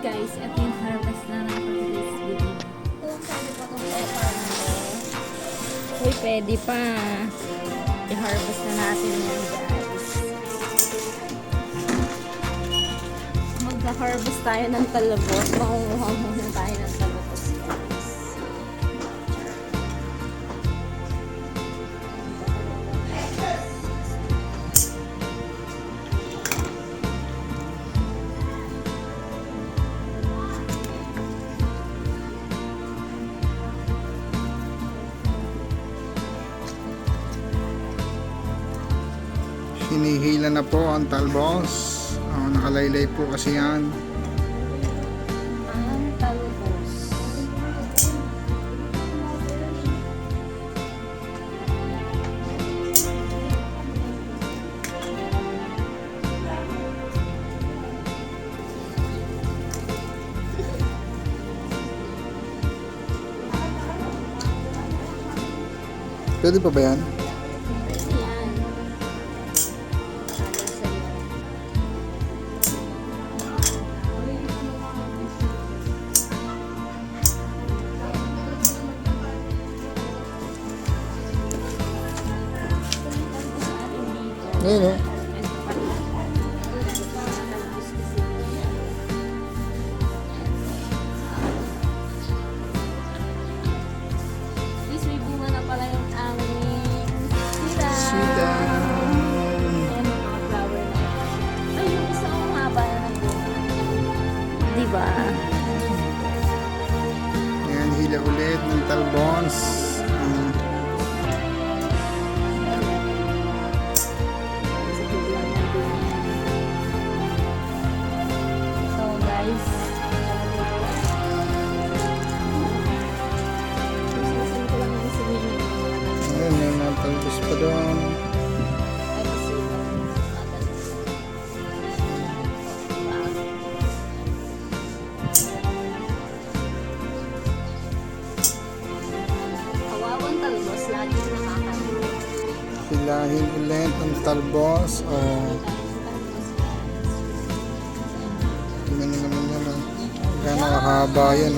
guys, at yung harvest na ng today's video. Pwede pa itong farm ko. Uy, pwede pa. I-harvest na natin yan guys. Magka-harvest tayo ng talabos. Makunguha muna tayo ng talabos guys. Hinihila na po ang talbos. Nakalaylay po kasi yan. Ang talabos. Pwede pa ba yan? Yan. Para sa'yo. Ayun o. Please, may bunga na pala yung aming sita. Sita. Ayan, may mga flower na. Ay, yung isa ang haba na ng bunga. Diba? Ayan, hila ulit ng talbos. So, guys. Sususin ko lang yung singin. Ayun, may mga talbos pa doon. Ay, kasi kawawang talbos, laging nakakano. Hilahin ulit ang talbos. Tingnan nyo naman yan. Gano'ng kahaba yan.